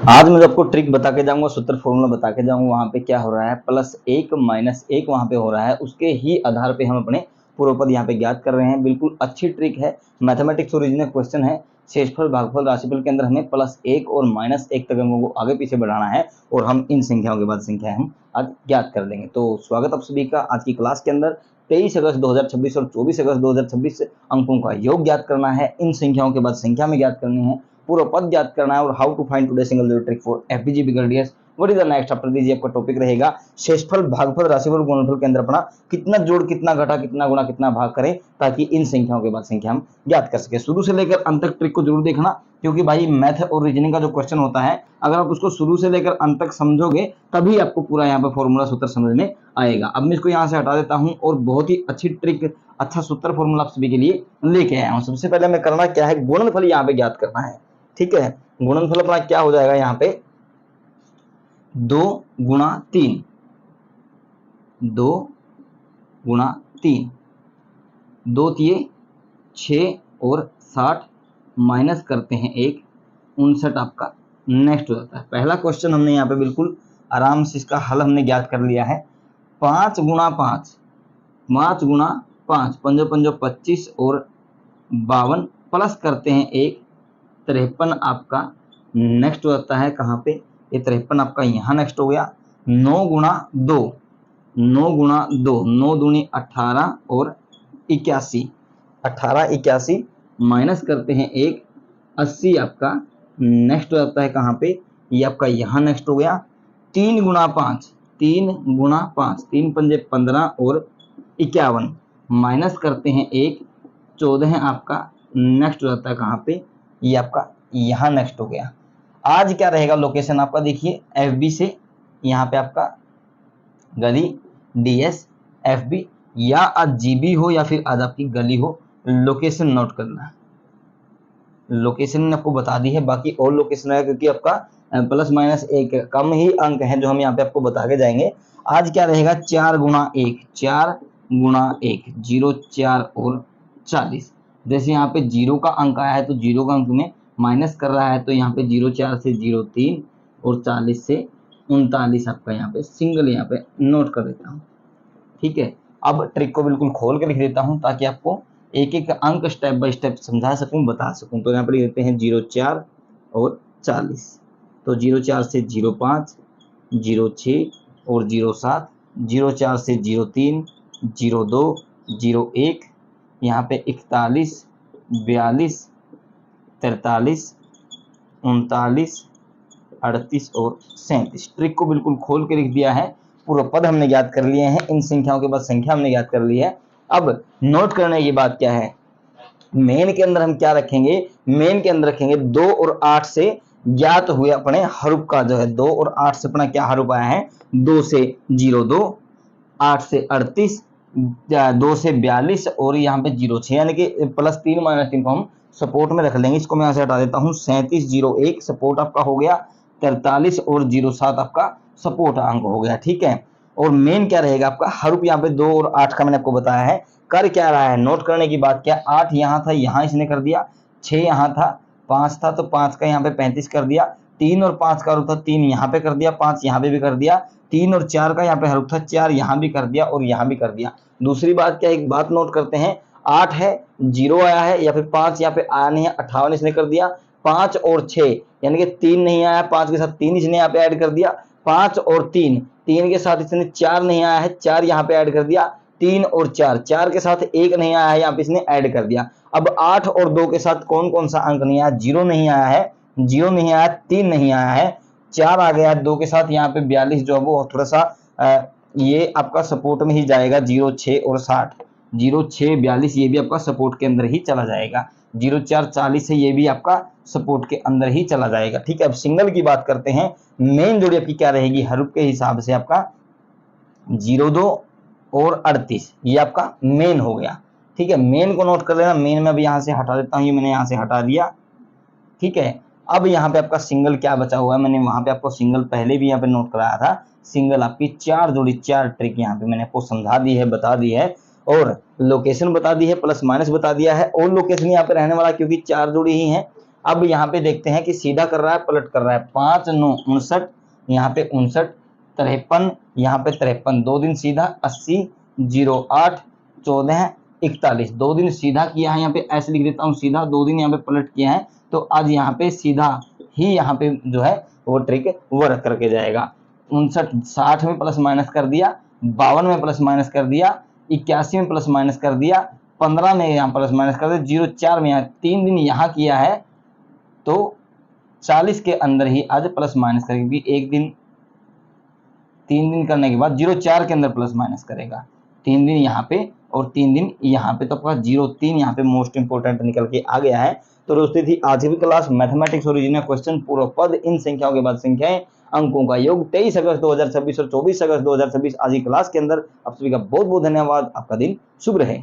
आज मैं आपको ट्रिक बता के जाऊंगा, सूत्र फॉर्मूला बता के जाऊंगा। वहां पे क्या हो रहा है, +1 -1 वहां पे हो रहा है, उसके ही आधार पे हम अपने पूर्व पद यहाँ पे ज्ञात कर रहे हैं। बिल्कुल अच्छी ट्रिक है, मैथमेटिक्स ओरिजिनल क्वेश्चन है। शेषफल, भागफल, राशिफल के अंदर हमें +1 और -1 तक हमको आगे पीछे बढ़ाना है और हम इन संख्याओं के बाद संख्या हम आज ज्ञात कर लेंगे। तो स्वागत आप सभी का आज की क्लास के अंदर। 23 अगस्त 2026 और 24 अगस्त 2026 अंकों का योग ज्ञात करना है, इन संख्याओं के बाद संख्या में ज्ञात करनी है, पूरा पद ज्ञात करना है और how to find today single zero trick for FBG बिगड़ियस। What is the next after this, आपका टॉपिक रहेगा शेषफल, भागफल, राशिफल, गुणनफल के अंदर अपना कितना जोड़, कितना घटा, कितना गुणा, कितना भाग करें, ताकि इन संख्याओं के बाद संख्या हम ज्ञात कर सके। शुरू से लेकर अंत तक ट्रिक को जरूर देखना, क्योंकि भाई मैथ और रीजनिंग का जो क्वेश्चन होता है, अगर आप उसको शुरू से लेकर अंत तक समझोगे तभी आपको पूरा यहाँ पे फॉर्मूला सूत्र समझ में आएगा। अब मैं इसको यहाँ से हटा देता हूँ और बहुत ही अच्छी ट्रिक, अच्छा सूत्र फॉर्मूला आप सभी के लिए लेके आया हूँ। सबसे पहले हमें करना क्या है, गुणनफल यहाँ पे ज्ञात करना है। ठीक है, गुणनफल अपना क्या हो जाएगा, यहाँ पे 2 गुणा 3, 2 गुणा 3, 2 तिये 6 और 60 माइनस करते हैं 1, 59 आपका नेक्स्ट हो जाता है। पहला क्वेश्चन हमने यहाँ पे बिल्कुल आराम से इसका हल हमने ज्ञात कर लिया है। 5 गुणा 5, 5 गुणा 5, 5 5 25 और 52 प्लस करते हैं 1, 53 आपका नेक्स्ट हो जाता है। कहाँ पे, ये 53 आपका यहाँ नेक्स्ट हो गया। 9 गुणा 2, 9 गुणा 2, 9 दूनी 18 और 81, 18 81 माइनस करते हैं 1, 80 आपका नेक्स्ट हो जाता है। कहाँ पे, ये आपका यहाँ नेक्स्ट हो गया। 3 गुणा 5, 3 गुणा 5, 3 पंजे 15 और 51 माइनस करते हैं 1, 14 आपका नेक्स्ट हो जाता है। कहाँ पे, ये आपका यहाँ नेक्स्ट हो गया। आज क्या रहेगा लोकेशन आपका, देखिए एफबी से यहाँ पे आपका गली डीएस एफबी, या आज जीबी हो या फिर आज आपकी गली हो, लोकेशन नोट करना है। लोकेशन ने आपको बता दी है, बाकी और लोकेशन है, क्योंकि आपका +-1 कम ही अंक है जो हम यहाँ पे आपको बता के जाएंगे। आज क्या रहेगा, 4 गुणा 1, 4 गुणा 1, 0 4 और 40। जैसे यहाँ पे 0 का अंक आया है तो 0 का अंक में माइनस कर रहा है, तो यहाँ पे 0 4 से 0 3 और 40 से 39 आपका यहाँ पे सिंगल यहाँ पे नोट कर देता हूँ। ठीक है, अब ट्रिक को बिल्कुल खोल के लिख देता हूँ ताकि आपको एक एक अंक स्टेप बाय स्टेप समझा सकूं, बता सकूं। तो यहाँ पर लिख देते हैं 0 4 और 40। तो 0 4 से 0 5, 0 6 और 0 7, 0 4 से 0 3, 0 2, 0 1, यहाँ पे 41, 42, 43, 39, 38 और 37। ट्रिक को बिल्कुल खोल के लिख दिया है, पूरा पद हमने ज्ञात कर लिए हैं, इन संख्याओं के बाद संख्या हमने ज्ञात कर ली है। अब नोट करने की बात क्या है, मेन के अंदर हम क्या रखेंगे, मेन के अंदर रखेंगे 2 और 8 से ज्ञात हुए अपने हरूप का जो है, 2 और 8 से अपना क्या हरूप आया है, 2 से 02, 8 से 38, 2 से 42 और यहाँ पे 06, यानी कि +3 -3 को हम सपोर्ट में रख लेंगे। इसको मैं यहाँ से हटा देता हूँ। 37 01 सपोर्ट आपका हो गया, 43 और 07 आपका सपोर्ट अंक हो गया। ठीक है, और मेन क्या रहेगा आपका हरूप, यहाँ पे 2 और 8 का मैंने आपको बताया है। कर क्या रहा है, नोट करने की बात क्या, 8 यहाँ था, यहाँ इसने कर दिया, 6 यहाँ था, 5 था तो 5 का यहाँ पे 35 कर दिया, 3 और 5 का हरूप था, 3 यहाँ पे कर दिया, 5 यहाँ पे भी कर दिया, 3 और 4 का यहाँ पे हरूप था, 4 यहाँ भी कर दिया और यहाँ भी कर दिया। दूसरी बात क्या, एक बात नोट करते हैं, 8 है 0 आया है या फिर 5 यहाँ पे आया नहीं है, 58 इसने कर दिया। 5 और 6 यानी कि 3 नहीं आया, 5 के साथ 3 इसने यहाँ पे ऐड कर दिया। 5 और 3, 3 के साथ इसने 4 नहीं आया है, 4 यहाँ पे ऐड कर दिया। 3 और 4, 4 के साथ 1 नहीं आया है, यहाँ पे इसने ऐड कर दिया। अब 8 और 2 के साथ कौन कौन सा अंक नहीं आया, 0 नहीं आया है, 0 नहीं आया, 3 नहीं आया है, 4 आ गया 2 के साथ, यहाँ पे 42 जो है वो थोड़ा सा ये आपका सपोर्ट में ही जाएगा। 0 6 और 60, 0 6 42 ये भी आपका सपोर्ट के अंदर ही चला जाएगा। 0 4 40 है, ये भी आपका सपोर्ट के अंदर ही चला जाएगा। ठीक है, अब सिंगल की बात करते हैं। मेन जोड़ी आपकी क्या रहेगी, हरूप के हिसाब से आपका 02 और 38, ये आपका मेन हो गया। ठीक है, मेन को नोट कर लेना। मेन में अब यहाँ से हटा देता हूँ, ये मैंने यहाँ से हटा दिया। ठीक है, अब यहाँ पे आपका सिंगल क्या बचा हुआ है, मैंने वहां पे आपको सिंगल पहले भी यहाँ पे नोट कराया था। सिंगल आपकी 4 जोड़ी, 4 ट्रिक यहाँ पे मैंने आपको समझा दी है, बता दी है, और लोकेशन बता दी है, प्लस माइनस बता दिया है, और लोकेशन यहाँ पे रहने वाला क्योंकि 4 जोड़ी ही है। अब यहाँ पे देखते हैं कि सीधा कर रहा है पलट कर रहा है। 5 9 59, यहाँ पे 59, 53, यहाँ पे 53, 2 दिन सीधा 80, 08, 14, 41, 2 दिन सीधा किया है, यहाँ पे ऐसे लिख देता हूँ सीधा, 2 दिन यहाँ पे पलट किया है, तो आज यहाँ पे सीधा ही यहाँ पे जो है वो ट्रिक वर्क करके जाएगा। 59 60 में प्लस माइनस कर दिया, 52 में प्लस माइनस कर दिया, 81 में प्लस माइनस कर दिया, 15 में यहाँ प्लस माइनस कर दिया, 04 में यहाँ 3 दिन यहाँ किया है, तो 40 के अंदर ही आज प्लस माइनस करेगी। एक दिन 3 दिन करने के बाद 04 के अंदर प्लस माइनस करेगा, 3 दिन यहाँ पे और 3 दिन यहाँ पे, तो आपका 03 यहाँ पे मोस्ट इंपोर्टेंट निकल के आ गया है। तो दोस्तों थी आज भी क्लास मैथमेटिक्स ओरिजिनल क्वेश्चन पूर्व पद, इन संख्याओं के बाद संख्याएं, अंकों का योग, 23 अगस्त 2026 और 24 अगस्त 2026 आज की क्लास के अंदर। आप सभी का बहुत बहुत धन्यवाद। आपका दिन शुभ रहे।